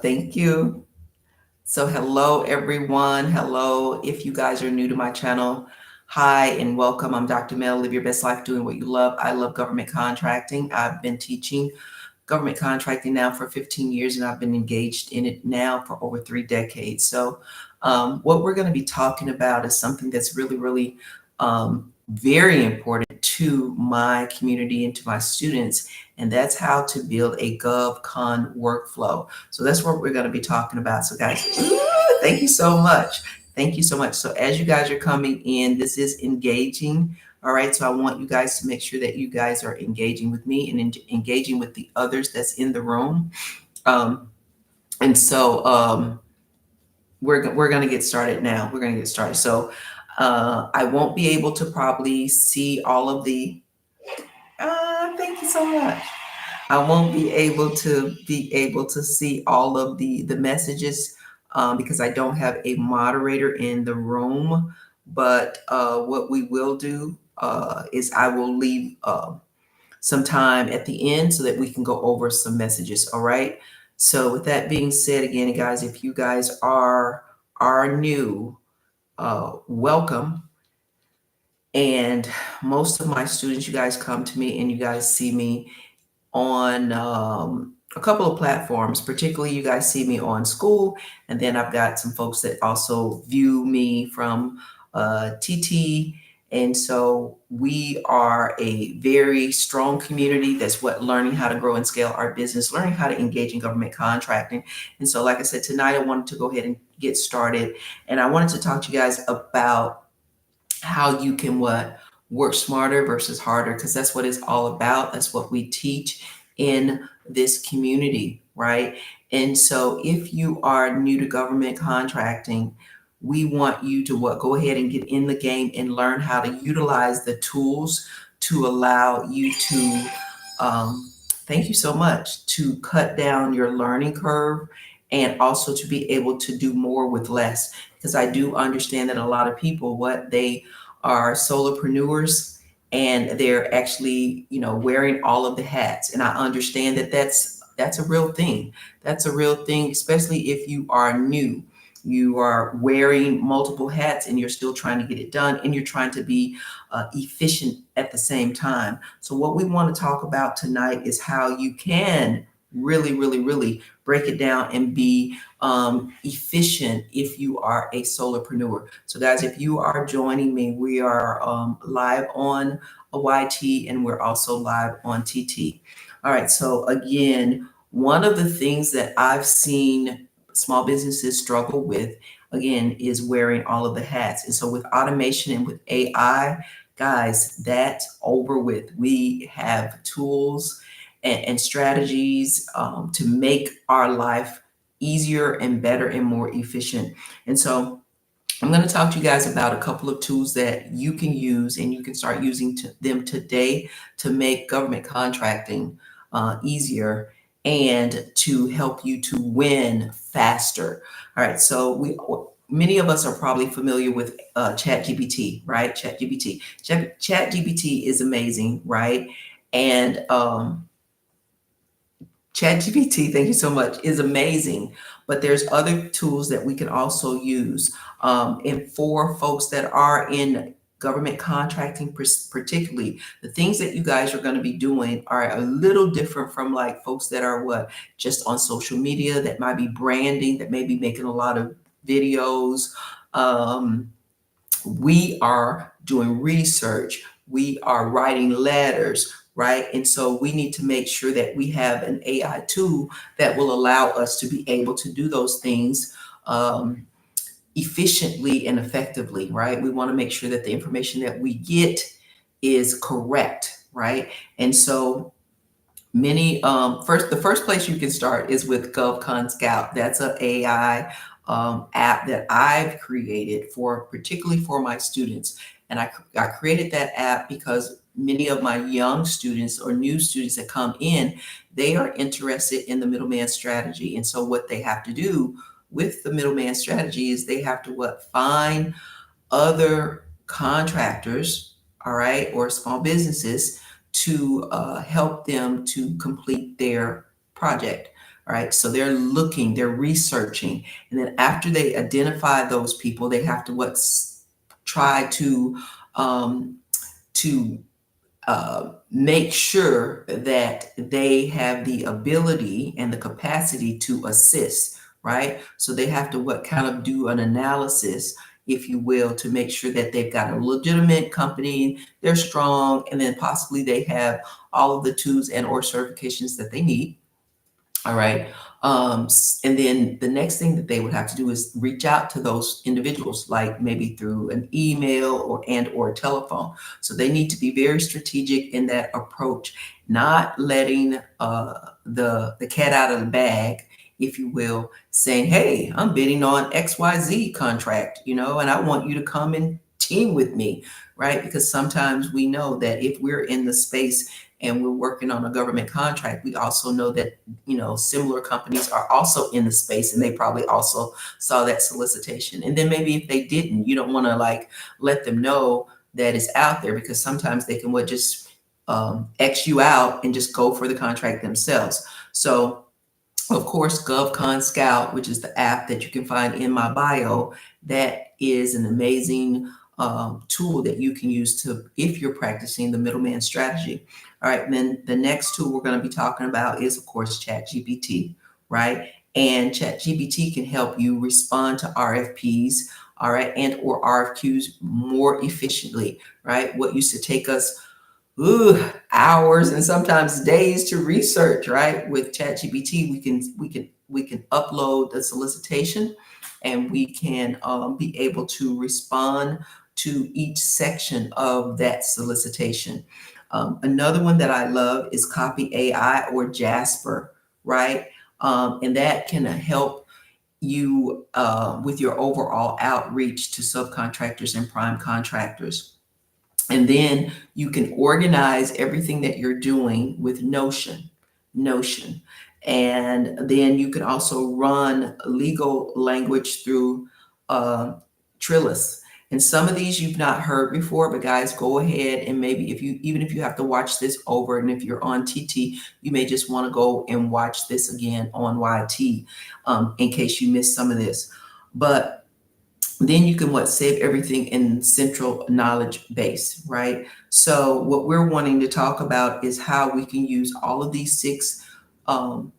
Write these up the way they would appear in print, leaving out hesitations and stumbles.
Thank you. So, hello everyone. Hello. If you guys are new to my channel, hi and welcome. I'm Dr. Mel. Live your best life doing what you love. I love government contracting. I've been teaching government contracting now for 15 years and I've been engaged in it now for over 3 decades. So, what we're going to be talking about is something that's really very important to my community and to my students, and that's how to build a GovCon workflow. So that's what we're going to be talking about. So, guys, thank you so much. Thank you so much. So, as you guys are coming in, this is engaging. All right, so I want you guys to make sure that you guys are engaging with me and engaging with the others that's in the room. Um, and so we're going to get started now. We're going to get started. So I won't be able to probably see all of the. Thank you so much. I won't be able to see all of the messages because I don't have a moderator in the room. But what we will do is I will leave some time at the end so that we can go over some messages. All right. So with that being said, again, guys, if you guys are new, welcome. And most of my students, you guys come to me and you guys see me on a couple of platforms. Particularly, you guys see me on school, and then I've got some folks that also view me from TT. And so we are a very strong community. That's what learning how to grow and scale our business, learning how to engage in government contracting. And so, like I said, tonight I wanted to go ahead and get started, and I wanted to talk to you guys about how you can work smarter versus harder, because that's what it's all about. That's what we teach in this community, right? And so if you are new to government contracting, we want you to go ahead and get in the game and learn how to utilize the tools to allow you to thank you so much, to cut down your learning curve and also to be able to do more with less. Because I do understand that a lot of people, what they are solopreneurs, and they're actually, wearing all of the hats. And I understand that that's a real thing. That's a real thing, especially if you are new. You are wearing multiple hats and you're still trying to get it done, and you're trying to be efficient at the same time. So what we want to talk about tonight is how you can really break it down and be efficient if you are a solopreneur. So guys, if you are joining me, we are live on a YT and we're also live on TT. All right, so again, one of the things that I've seen small businesses struggle with, again, is wearing all of the hats. And so with automation and with AI, guys, that's over with. We have tools and strategies to make our life easier and better and more efficient. And so I'm going to talk to you guys about a couple of tools that you can use, and you can start using them today to make government contracting easier and to help you to win faster. All right, so many of us are probably familiar with ChatGPT, right? ChatGPT is amazing, right? And ChatGPT, thank you so much, is amazing. But there's other tools that we can also use. And for folks that are in government contracting, particularly, the things that you guys are going to be doing are a little different from like folks that are just on social media, that might be branding, that may be making a lot of videos. We are doing research. We are writing letters, right? And so we need to make sure that we have an AI tool that will allow us to be able to do those things efficiently and effectively, right? We want to make sure that the information that we get is correct, right? And so the first place you can start is with GovCon Scout. That's an AI app that I've created particularly for my students. And I created that app because many of my young students or new students that come in, they are interested in the middleman strategy. And so what they have to do with the middleman strategy is they have to find other contractors, all right, or small businesses to help them to complete their project. All right. So they're looking, they're researching. And then after they identify those people, they have to try um, to make sure that they have the ability and the capacity to assist, right? So they have to what kind of do an analysis, if you will, to make sure that they've got a legitimate company, they're strong, and then possibly they have all of the tools and or certifications that they need. All right. And then the next thing that they would have to do is reach out to those individuals, like maybe through an email or a telephone. So they need to be very strategic in that approach, not letting the cat out of the bag, if you will, saying, "Hey, I'm bidding on XYZ contract, and I want you to come and team with me," right? Because sometimes we know that if we're in the space and we're working on a government contract, we also know that similar companies are also in the space and they probably also saw that solicitation. And then maybe if they didn't, you don't want to like let them know that it's out there, because sometimes they can just X you out and just go for the contract themselves. So of course, Govcon Scout, which is the app that you can find in my bio, that is an amazing tool that you can use to if you're practicing the middleman strategy. All right, and then the next tool we're going to be talking about is, of course, ChatGPT, right? And ChatGPT can help you respond to RFPs, all right, and or RFQs more efficiently, right? What used to take us hours and sometimes days to research, right? With ChatGPT, we can upload the solicitation, and we can be able to respond to each section of that solicitation. Another one that I love is Copy AI or Jasper, right? And that can help you with your overall outreach to subcontractors and prime contractors. And then you can organize everything that you're doing with Notion. And then you can also run legal language through uh, Trillis. And some of these you've not heard before, but guys, go ahead and maybe even if you have to watch this over, and if you're on TT, you may just want to go and watch this again on YT in case you missed some of this. But then you can save everything in central knowledge base, right? So what we're wanting to talk about is how we can use all of these six um,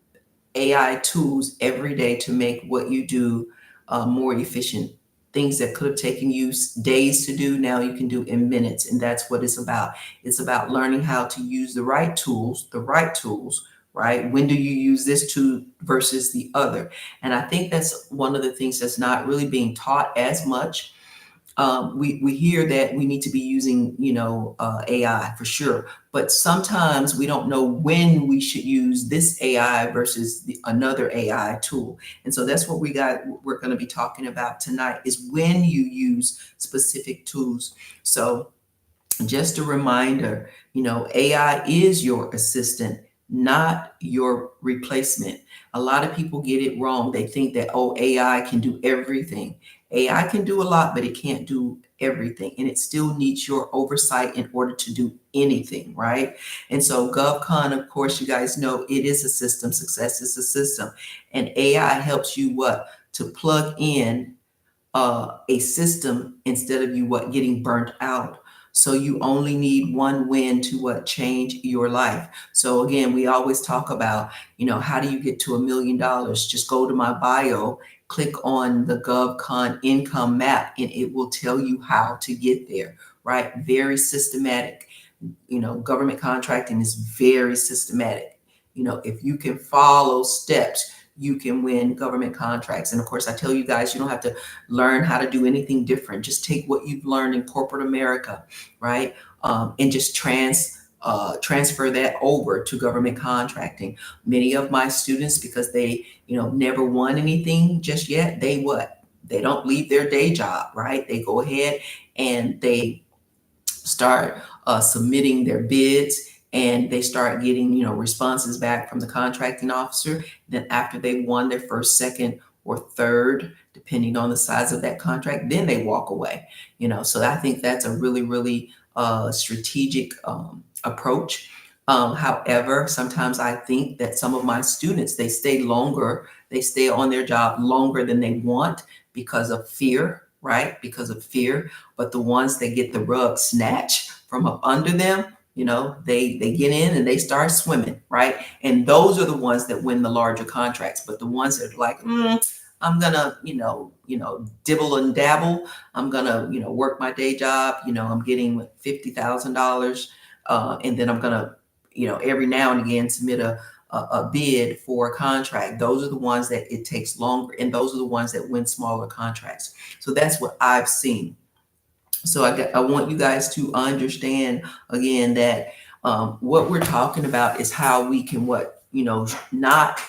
AI tools every day to make what you do more efficient. Things that could have taken you days to do, now you can do in minutes. And that's what it's about. It's about learning how to use the right tools, right? When do you use this tool versus the other? And I think that's one of the things that's not really being taught as much. We hear that we need to be using, AI for sure, but sometimes we don't know when we should use this AI versus another AI tool. And so that's what we're going to be talking about tonight, is when you use specific tools. So just a reminder, AI is your assistant, not your replacement. A lot of people get it wrong. They think that, oh, AI can do everything. AI can do a lot, but it can't do everything. And it still needs your oversight in order to do anything, right? And so GovCon, of course, you guys know it is a system. Success is a system. And AI helps you to plug in a system instead of you getting burnt out. So you only need one win to change your life. So again, we always talk about, how do you get to $1 million? Just go to my bio, click on the GovCon income map, and it will tell you how to get there, right? Very systematic. Government contracting is very systematic. If you can follow steps, you can win government contracts. And of course, I tell you guys, you don't have to learn how to do anything different. Just take what you've learned in corporate America, right? And just transfer that over to government contracting. Many of my students, because they, never won anything just yet, they don't leave their day job, right? They go ahead and they start submitting their bids, and they start getting responses back from the contracting officer. Then after they won their first, second, or third, depending on the size of that contract, then they walk away. So I think that's a really, really strategic approach. However, sometimes I think that some of my students, they stay on their job longer than they want because of fear, right? Because of fear. But the ones that get the rug snatched from up under them, they get in and they start swimming, right? And those are the ones that win the larger contracts. But the ones that are like, I'm gonna, dibble and dabble. I'm gonna, work my day job. I'm getting $50,000, and then I'm gonna, every now and again submit a bid for a contract. Those are the ones that it takes longer, and those are the ones that win smaller contracts. So that's what I've seen. So I want you guys to understand again that what we're talking about is how we can not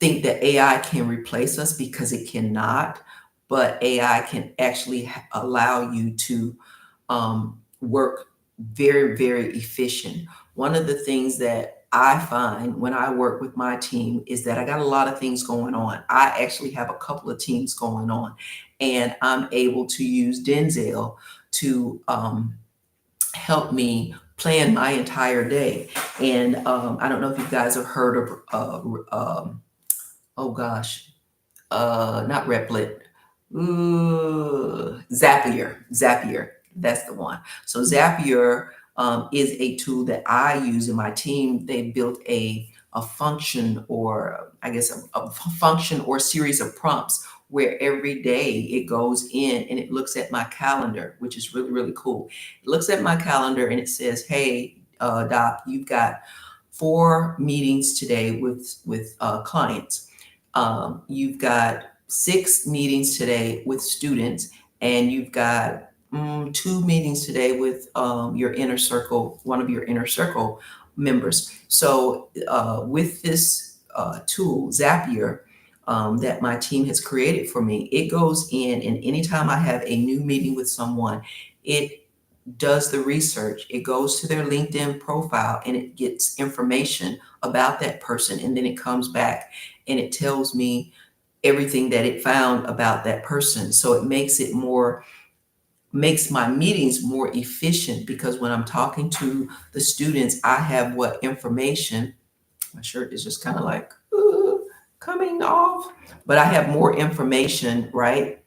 think that AI can replace us, because it cannot, but AI can actually allow you to work very, very efficient. One of the things that I find when I work with my team is that I got a lot of things going on. I actually have a couple of teams going on, and I'm able to use Denzel to help me plan my entire day. And I don't know if you guys have heard of, oh gosh, not Replit, Zapier. That's the one. So Zapier is a tool that I use in my team. They built a function, or I guess a function or series of prompts where every day it goes in and it looks at my calendar, which is really, really cool. It looks at my calendar and it says, hey, Doc, you've got 4 meetings today with clients. You've got 6 meetings today with students, and you've got 2 meetings today with your inner circle, one of your inner circle members. So with this tool, Zapier, that my team has created for me, it goes in, and anytime I have a new meeting with someone, it does the research. It goes to their LinkedIn profile and it gets information about that person. And then it comes back and it tells me everything that it found about that person. So it makes my meetings more efficient, because when I'm talking to the students, I have what information. My shirt is just kind of like coming off, but I have more information, right,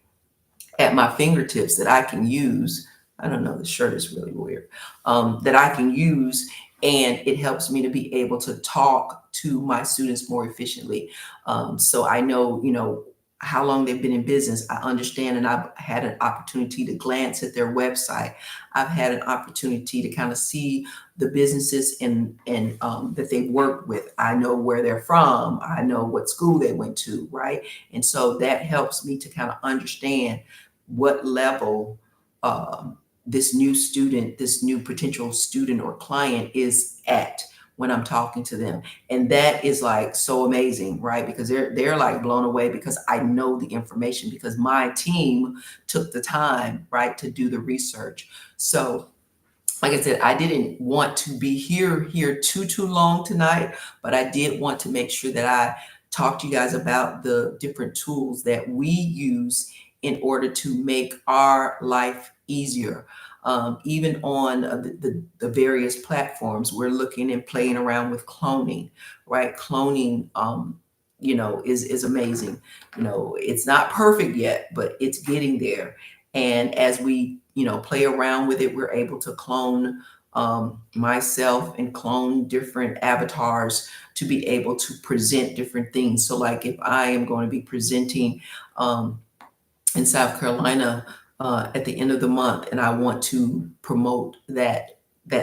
at my fingertips that I can use. I don't know, the shirt is really weird. That I can use, and it helps me to be able to talk to my students more efficiently. So I know, how long they've been in business. I understand, and I've had an opportunity to glance at their website. I've had an opportunity to kind of see the businesses and that they've worked with. I know where they're from. I know what school they went to, right? And so that helps me to kind of understand what level this new potential student or client is at when I'm talking to them. And that is like so amazing, right? Because they're like blown away, because I know the information, because my team took the time, right, to do the research. So like I said, I didn't want to be here too long tonight, but I did want to make sure that I talk to you guys about the different tools that we use in order to make our life easier. Even on the various platforms, we're looking and playing around with cloning, right? Cloning, is amazing. It's not perfect yet, but it's getting there. And as we, play around with it, we're able to clone myself and clone different avatars to be able to present different things. So like if I am going to be presenting in South Carolina at the end of the month, and I want to promote that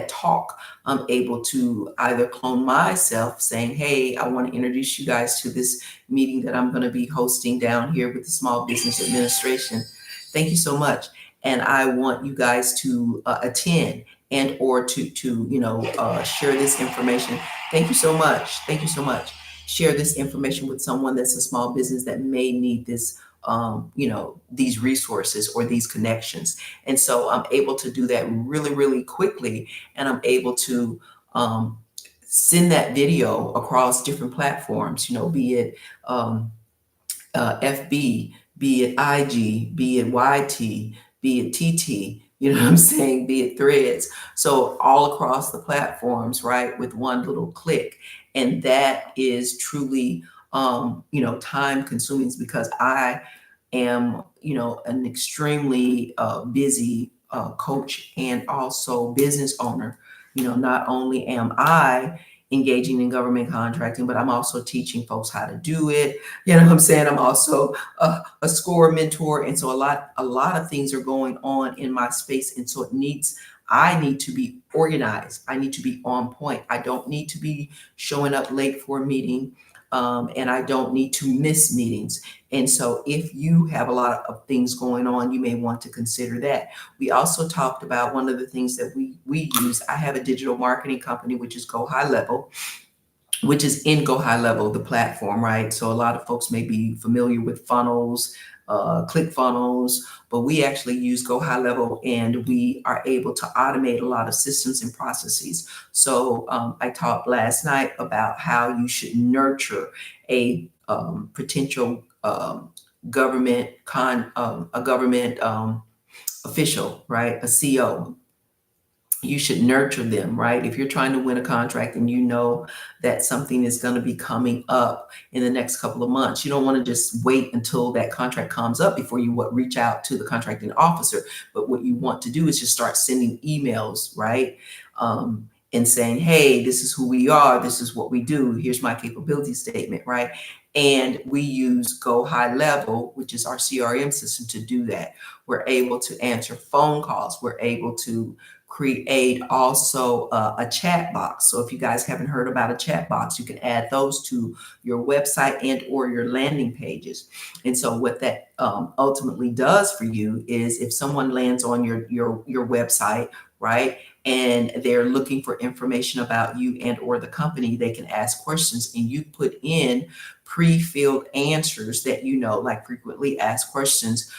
talk, I'm able to either clone myself saying, hey, I want to introduce you guys to this meeting that I'm going to be hosting down here with the Small Business Administration. Thank you so much. And I want you guys to attend and or to share this information. Thank you so much. Thank you so much. Share this information with someone that's a small business that may need this, these resources or these connections. And so I'm able to do that really, really quickly. And I'm able to send that video across different platforms, be it FB, be it IG, be it YT, be it TT, you know what I'm saying, be it threads. So all across the platforms, right, with one little click. And that is truly, time consuming because I am, an extremely busy coach and also business owner. Not only am I engaging in government contracting, but I'm also teaching folks how to do it. You know what I'm saying? I'm also a score mentor, and so a lot of things are going on in my space, and so I need to be organized. I need to be on point. I don't need to be showing up late for a meeting, and I don't need to miss meetings. And so, if you have a lot of things going on, you may want to consider that. We also talked about one of the things that we use. I have a digital marketing company, which is Go High Level, which is in Go High Level, the platform, right? So a lot of folks may be familiar with funnels, click funnels, but we actually use Go High Level and we are able to automate a lot of systems and processes. So I talked last night about how you should nurture a potential a government official, right? A CO. You should nurture them, right? If you're trying to win a contract and you know that something is going to be coming up in the next couple of months, you don't want to just wait until that contract comes up before you reach out to the contracting officer. But what you want to do is just start sending emails, right? And saying, hey, this is who we are, this is what we do, here's my capability statement, right? And we use Go High Level, which is our CRM system, to do that. We're able to answer phone calls. We're able to create also a chat box. So if you guys haven't heard about a chat box, you can add those to your website and or your landing pages. And so what that ultimately does for you is if someone lands on your website, right, and they're looking for information about you and or the company, they can ask questions and you put in pre-filled answers that like frequently asked questions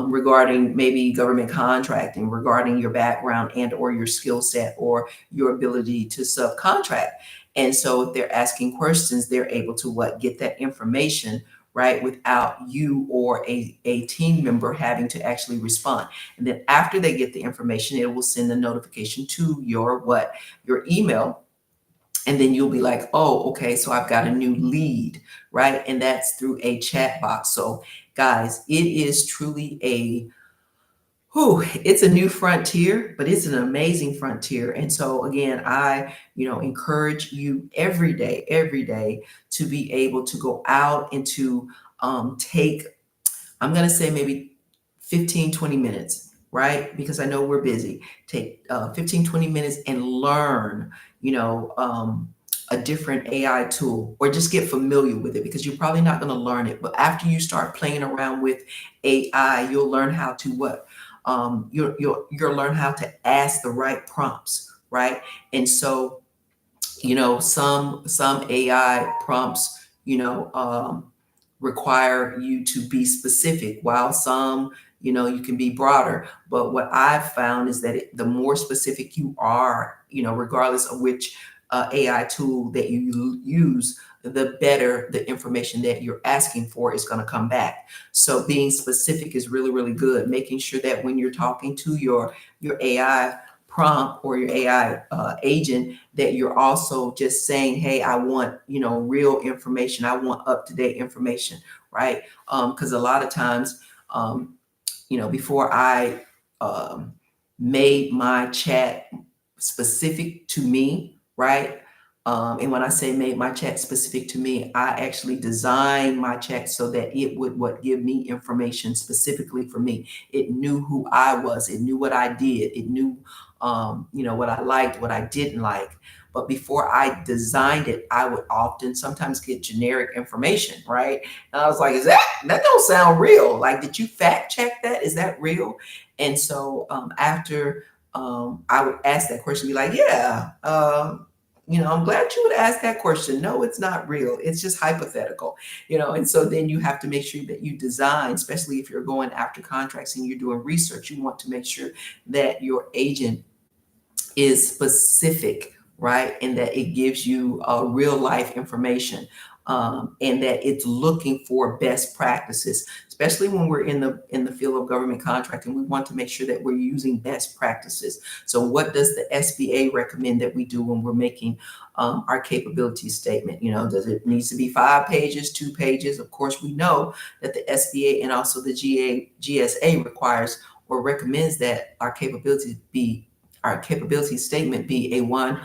regarding maybe government contracting, regarding your background and or your skill set or your ability to subcontract. And so if they're asking questions, they're able to get that information, right, without you or a team member having to actually respond. And then after they get the information, it will send a notification to your email. And then you'll be like, oh, okay, so I've got a new lead, right? And that's through a chat box. So guys, it is truly it's a new frontier, but it's an amazing frontier. And so again, I, encourage you every day to be able to go out and to take, I'm going to say maybe 15, 20 minutes, right? Because I know we're busy. Take 15, 20 minutes and learn, a different AI tool or just get familiar with it because you're probably not going to learn it. But after you start playing around with AI, you'll learn how to you'll learn how to ask the right prompts, right? And so some AI prompts, require you to be specific, while some, you can be broader. But what I've found is that the more specific you are, regardless of which AI tool that you use, the better the information that you're asking for is going to come back. So being specific is really, really good. Making sure that when you're talking to your AI prompt or your AI agent, that you're also just saying, hey, I want, real information. I want up-to-date information, right? Because a lot of times, before I made my chat specific to me, right? And when I say made my chat specific to me, I actually designed my chat so that it would give me information specifically for me. It knew who I was. It knew what I did. It knew, what I liked, what I didn't like. But before I designed it, I would often sometimes get generic information, right? And I was like, that don't sound real. Like, did you fact check that? Is that real? And so after I would ask that question, be like, yeah, I'm glad you would ask that question. No, it's not real. It's just hypothetical, and so then you have to make sure that you design, especially if you're going after contracts and you're doing research, you want to make sure that your agent is specific, right? And that it gives you real life information. and that it's looking for best practices, especially when we're in the field of government contracting. We want to make sure that we're using best practices. So, what does the SBA recommend that we do when we're making our capability statement? Does it needs to be 5 pages, 2 pages? Of course, we know that the SBA and also the GSA requires or recommends that our capability statement be a one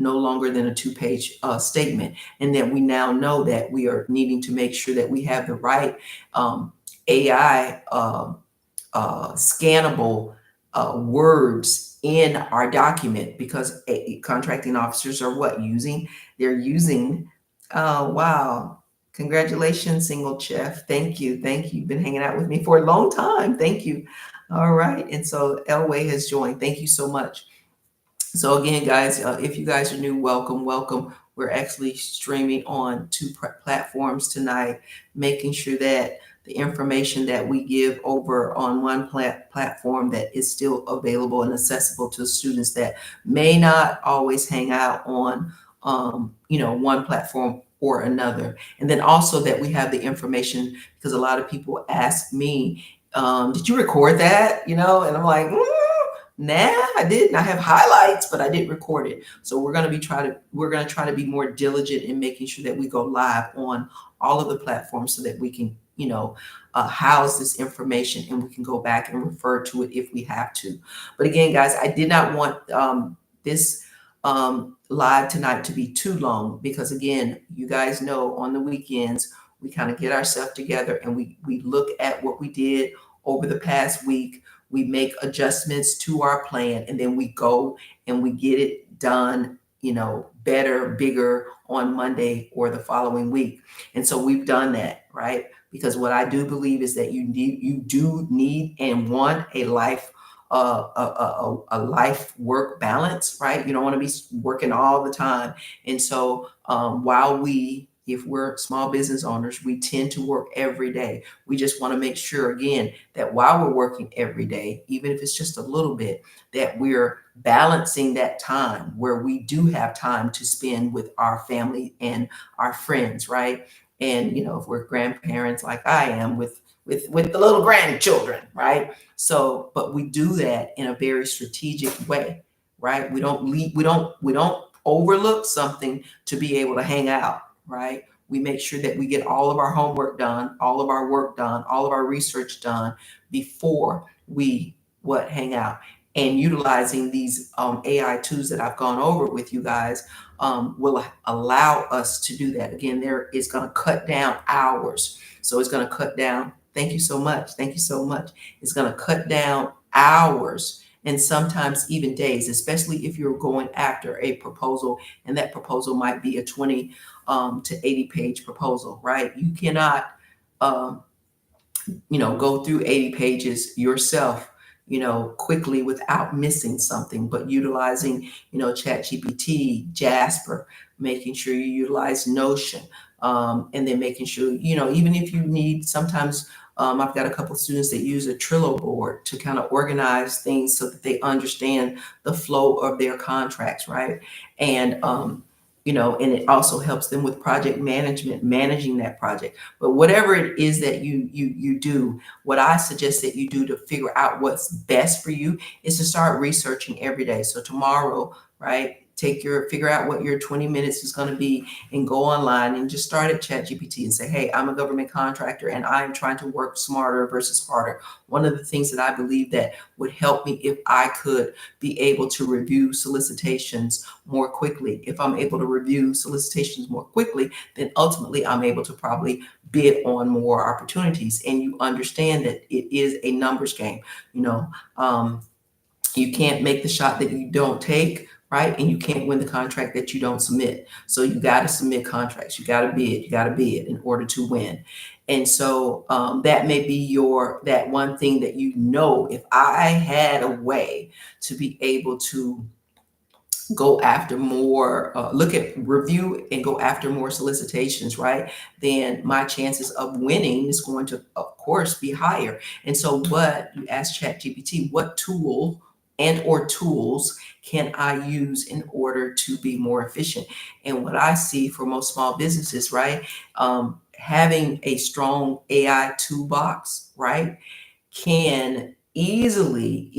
no longer than a 2-page statement, and that we now know that we are needing to make sure that we have the right AI scannable words in our document, because contracting officers are what using they're using. Oh, wow, congratulations, single chef. Thank you, you've been hanging out with me for a long time. Thank you. All right, and so Elway has joined. Thank you so much. So again, guys, if you guys are new, welcome, welcome. We're actually streaming on two platforms tonight, making sure that the information that we give over on one platform that is still available and accessible to students that may not always hang out on, one platform or another. And then also that we have the information, because a lot of people ask me, did you record that? And I'm like, nah, I didn't. I have highlights, but I didn't record it. So we're gonna try to be more diligent in making sure that we go live on all of the platforms so that we can, house this information and we can go back and refer to it if we have to. But again, guys, I did not want this live tonight to be too long, because again, you guys know on the weekends we kind of get ourselves together and we look at what we did over the past week. We make adjustments to our plan, and then we go and we get it done, better, bigger on Monday or the following week. And so we've done that, right? Because what I do believe is that you do need and want a life a life work balance, right? You don't want to be working all the time. And so if we're small business owners, we tend to work every day. We just want to make sure, again, that while we're working every day, even if it's just a little bit, that we're balancing that time where we do have time to spend with our family and our friends, right? And if we're grandparents like I am with the little grandchildren, right? So, but we do that in a very strategic way, right? We don't overlook something to be able to hang out, right? We make sure that we get all of our homework done, all of our work done, all of our research done before we hang out. And utilizing these AI tools that I've gone over with you guys will allow us to do that. Again, there is going to cut down hours. So it's going to cut down. Thank you so much. Thank you so much. It's going to cut down hours and sometimes even days, especially if you're going after a proposal, and that proposal might be a 20 to 80-page proposal, right? You cannot, go through 80 pages yourself, quickly without missing something, but utilizing, ChatGPT, Jasper, making sure you utilize Notion, and then making sure, even if you need, sometimes I've got a couple of students that use a Trello board to kind of organize things so that they understand the flow of their contracts, right? And, and it also helps them with project management, managing that project. But whatever it is that you do, what I suggest that you do to figure out what's best for you is to start researching every day. So tomorrow, right? Figure out what your 20 minutes is going to be and go online and just start at ChatGPT and say, hey, I'm a government contractor and I'm trying to work smarter versus harder. One of the things that I believe that would help me if I could be able to review solicitations more quickly. If I'm able to review solicitations more quickly, then ultimately I'm able to probably bid on more opportunities. And you understand that it is a numbers game. You can't make the shot that you don't take, right? And you can't win the contract that you don't submit. So you got to submit contracts. You got to bid in order to win. And so that may be that one thing that, if I had a way to be able to go after more, review and go after more solicitations, right? Then my chances of winning is going to, of course, be higher. And so what you ask ChatGPT, what tool and or tools can I use in order to be more efficient? And what I see for most small businesses, right, having a strong AI toolbox, right, can easily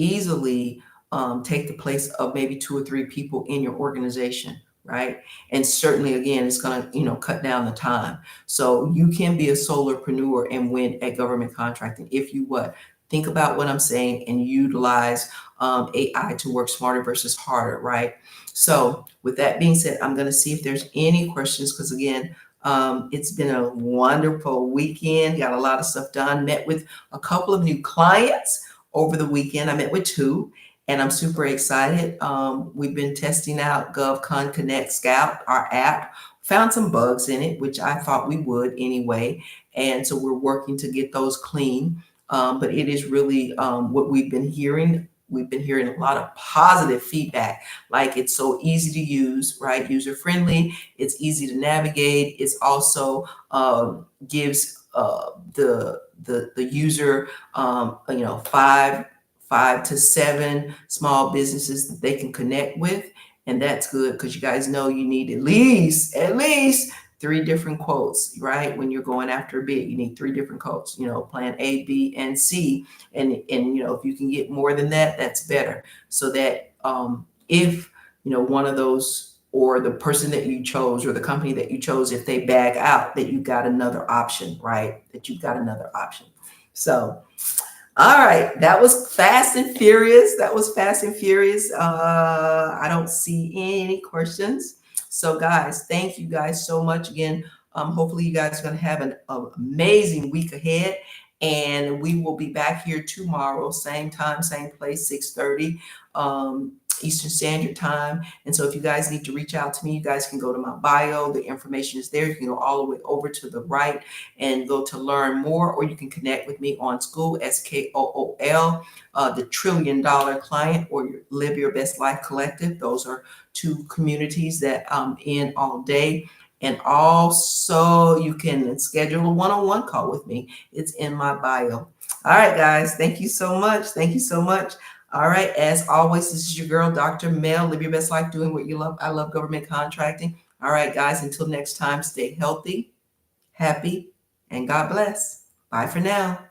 take the place of maybe two or three people in your organization, right? And certainly, again, it's going to cut down the time. So you can be a solopreneur and win at government contracting if you what think about what I'm saying and utilize AI to work smarter versus harder, right? So with that being said, I'm going to see if there's any questions because again, it's been a wonderful weekend. Got a lot of stuff done. Met with a couple of new clients over the weekend. I met with two, and I'm super excited. We've been testing out GovCon Connect Scout, our app. Found some bugs in it, which I thought we would anyway. And so we're working to get those clean. But it is really what we've been hearing. We've been hearing a lot of positive feedback, like it's so easy to use, right? User friendly. It's easy to navigate. It's also gives the user five to seven small businesses that they can connect with, and that's good because you guys know you need at least three different quotes, right? When you're going after a bid, you need three different quotes. Plan A, B, and C, and if you can get more than that, that's better. So that if one of those or the person that you chose or the company that you chose, if they bag out, that you got another option, right? That you've got another option. So, all right, that was fast and furious. That was fast and furious. I don't see any questions. So, guys, thank you guys so much again. Hopefully, you guys are going to have an amazing week ahead. And we will be back here tomorrow, same time, same place, 6:30 Eastern Standard Time. And so if you guys need to reach out to me, you guys can go to my bio. The information is there. You can go all the way over to the right and go to learn more, or you can connect with me on School, SKOOL, the $1 trillion Client, or Live Your Best Life Collective. Those are two communities that I'm in all day. And also you can schedule a one-on-one call with me. It's in my bio. All right, guys. Thank you so much. Thank you so much. All right. As always, this is your girl, Dr. Mel. Live your best life doing what you love. I love government contracting. All right, guys. Until next time, stay healthy, happy, and God bless. Bye for now.